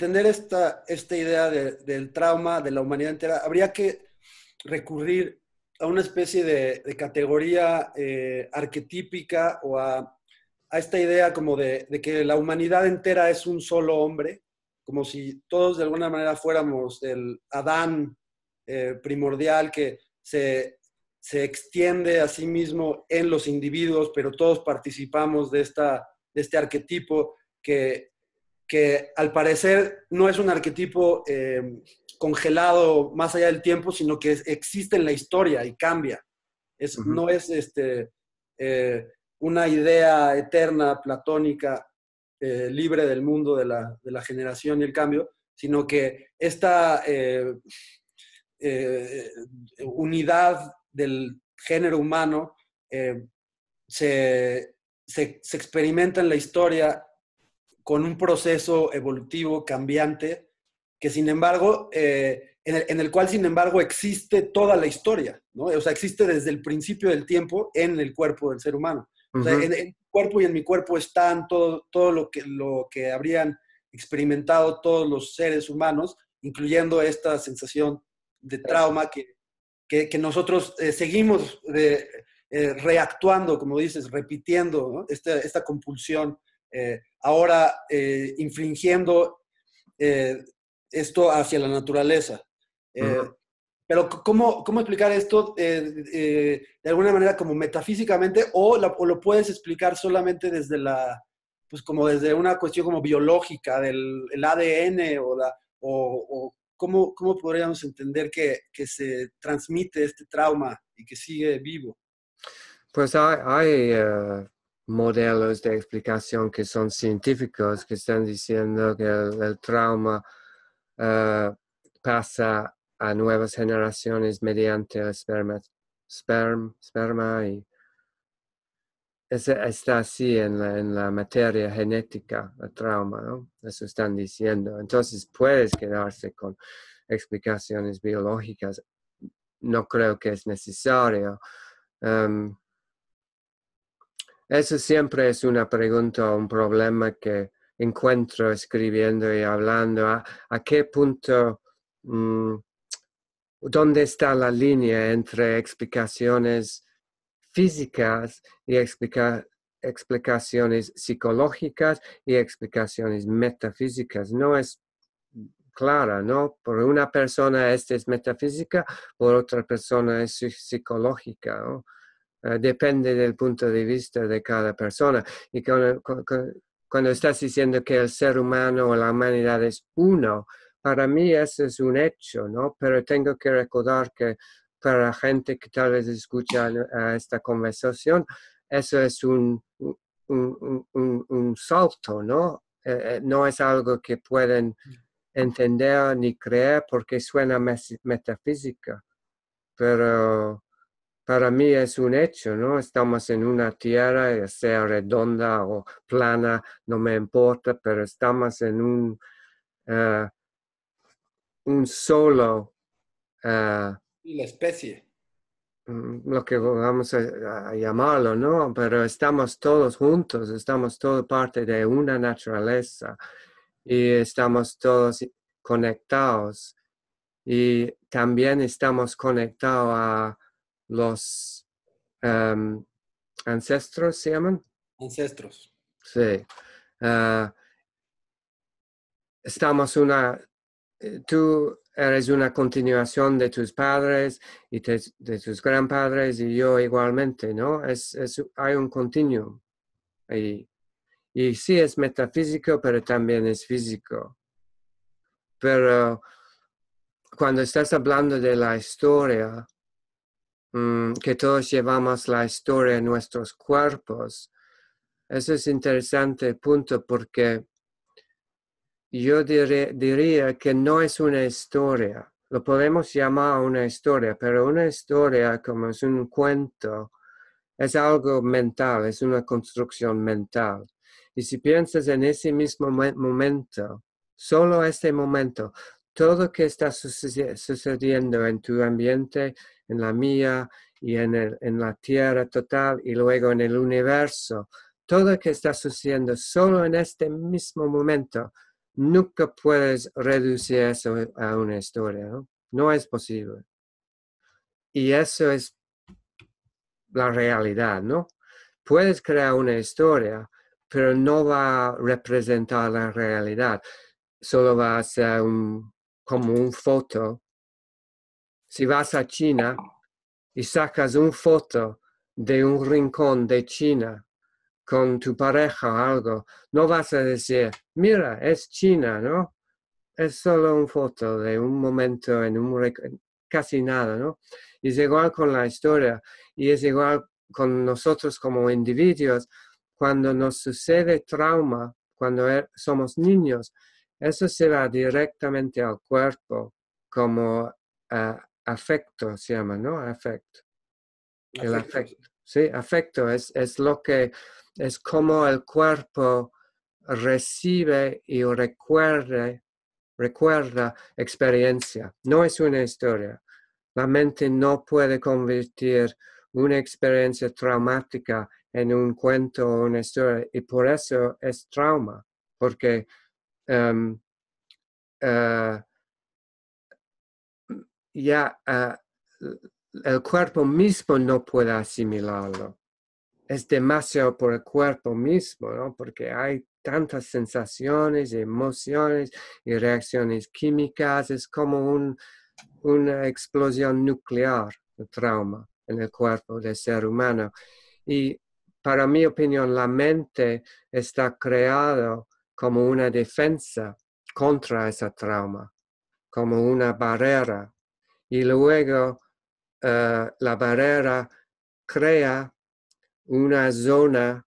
entender esta idea del trauma de la humanidad entera, habría que recurrir a una especie de categoría arquetípica o a esta idea como de que la humanidad entera es un solo hombre, como si todos de alguna manera fuéramos el Adán primordial que se extiende a sí mismo en los individuos, pero todos participamos de este arquetipo que al parecer no es un arquetipo congelado más allá del tiempo, sino que existe en la historia y cambia. Ujú. No es eh, una idea eterna, platónica, libre del mundo de la generación y el cambio, sino que esta eh, unidad del género humano eh, se experimenta en la historia con un proceso evolutivo cambiante que sin embargo, en el cual sin embargo existe toda la historia, ¿no? O sea, existe desde el principio del tiempo en el cuerpo del ser humano. O sea, Ujú. en tu cuerpo y en mi cuerpo están todo lo que habrían experimentado todos los seres humanos, incluyendo esta sensación de trauma que nosotros seguimos reactuando, como dices, repitiendo, ¿no? Esta compulsión, ahora infringiendo eh, esto hacia la naturaleza. Ujú. Pero ¿cómo explicar esto de alguna manera como metafísicamente o lo puedes explicar solamente desde pues como desde una cuestión como biológica del el ADN o cómo podríamos entender que se transmite este trauma y que sigue vivo? Pues hay modelos de explicación que son científicos que están diciendo que el trauma eh, pasa a nuevas generaciones mediante el esperma y está así en la materia genética, el trauma, ¿no? Eso están diciendo. Entonces puedes quedarse con explicaciones biológicas. No creo que es necesario. Um, Eso siempre es una pregunta o un problema que encuentro escribiendo y hablando. ¿A qué punto, dónde está la línea entre explicaciones físicas y explicaciones psicológicas y explicaciones metafísicas? No es clara, ¿no? Por una persona esta es metafísica, por otra persona es psicológica, ¿no? Depende del punto de vista de cada persona. Y cuando estás diciendo que el ser humano o la humanidad es uno, para mí eso es un hecho, ¿no? Pero tengo que recordar que para la gente que tal vez escucha esta conversación, eso es un salto, ¿no? No es algo que pueden entender ni creer porque suena metafísica, pero para mí es un hecho, ¿no? Estamos en una tierra, ya sea redonda o plana, no me importa, pero estamos en un solo, uh, Y la especie. lo que vamos a llamarlo, ¿no? Pero estamos todos juntos, estamos todos parte de una naturaleza y estamos todos conectados. Y también estamos conectados a los ancestros, ¿se llaman? Ancestros. Sí. Ah, estamos tú eres una continuación de tus padres y de tus grandpadres y yo igualmente, ¿no? Hay un continuum ahí. Y sí es metafísico, pero también es físico. Pero cuando estás hablando de la historia, que todos llevamos la historia en nuestros cuerpos, eso es interesante punto porque yo diría que no es una historia. Lo podemos llamar una historia, pero una historia como es un cuento, es algo mental, es una construcción mental. Y si piensas en ese mismo momento, solo este momento, todo lo que está sucediendo en tu ambiente, en la mía y en la tierra total y luego en el universo, todo lo que está sucediendo solo en este mismo momento, nunca puedes reducir eso a una historia, ¿no? No es posible. Y eso es la realidad, ¿no? Puedes crear una historia, pero no va a representar la realidad. Solo va a ser como una foto. Si vas a China y sacas una foto de un rincón de China con tu pareja o algo, no vas a decir, mira, es China, ¿no? Es solo una foto de un momento casi nada, ¿no? Y es igual con la historia y es igual con nosotros como individuos. Cuando nos sucede trauma, cuando somos niños, eso se va directamente al cuerpo como afecto, se llama, ¿no? Afecto. El afecto. Sí, afecto es lo que es como el cuerpo recibe y recuerda experiencia. No es una historia. La mente no puede convertir una experiencia traumática en un cuento o una historia y por eso es trauma, porque el cuerpo mismo no puede asimilarlo. Es demasiado por el cuerpo mismo, ¿no? Porque hay tantas sensaciones, emociones y reacciones químicas. Es como una explosión nuclear de trauma en el cuerpo del ser humano. Y para mi opinión, la mente está creada como una defensa contra ese trauma, como una barrera. Y luego la barrera crea una zona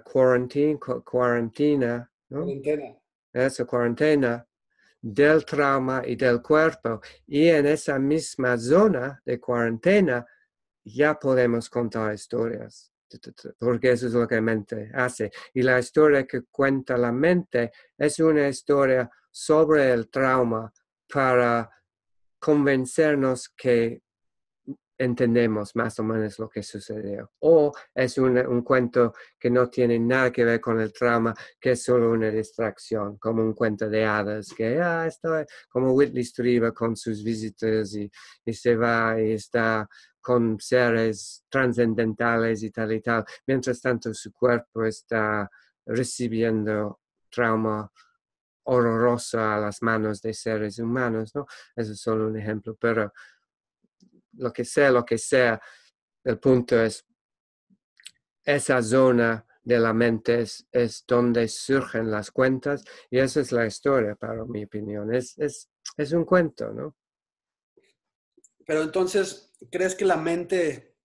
cuarentena, ¿no? Cuarentena del trauma y del cuerpo. Y en esa misma zona de cuarentena ya podemos contar historias, porque eso es lo que la mente hace. Y la historia que cuenta la mente es una historia sobre el trauma para convencernos que entendemos más o menos lo que sucedió. O es un cuento que no tiene nada que ver con el trauma, que es solo una distracción, como un cuento de hadas, que estoy como Whitley Strieber con sus visitas y se va y está con seres trascendentales y tal. Mientras tanto su cuerpo está recibiendo trauma horroroso a las manos de seres humanos, ¿no? Eso es solo un ejemplo, pero lo que sea, el punto es, esa zona de la mente es donde surgen las cuentas y esa es la historia, para mi opinión. Es un cuento, ¿no? Pero entonces, ¿crees que la mente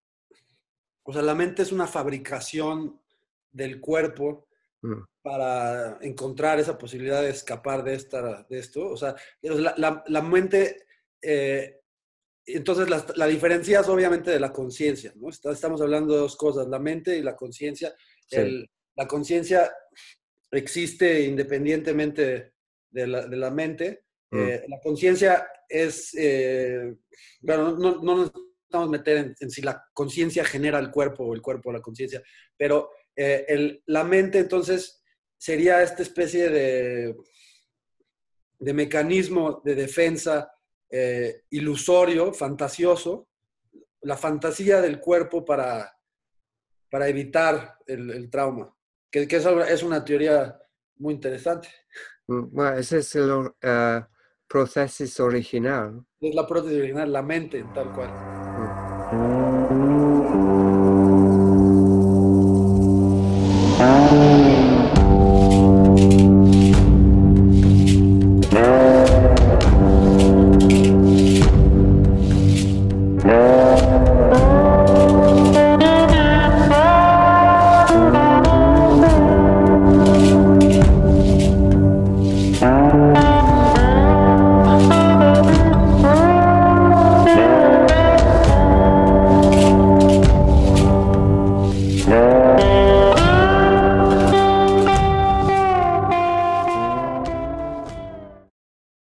es una fabricación del cuerpo para encontrar esa posibilidad de escapar de esto? O sea, la mente... entonces, la diferencia es obviamente de la conciencia, ¿no? Estamos hablando de dos cosas, la mente y la conciencia. Sí. La conciencia existe independientemente de la mente. La conciencia es, bueno, no nos vamos a meter en si la conciencia genera el cuerpo o el cuerpo la conciencia, pero la mente entonces sería esta especie de mecanismo de defensa ilusorio, fantasioso, la fantasía del cuerpo para evitar el trauma, que es una teoría muy interesante. Bueno, ese es el proceso original. Es la prótesis original, la mente, tal cual.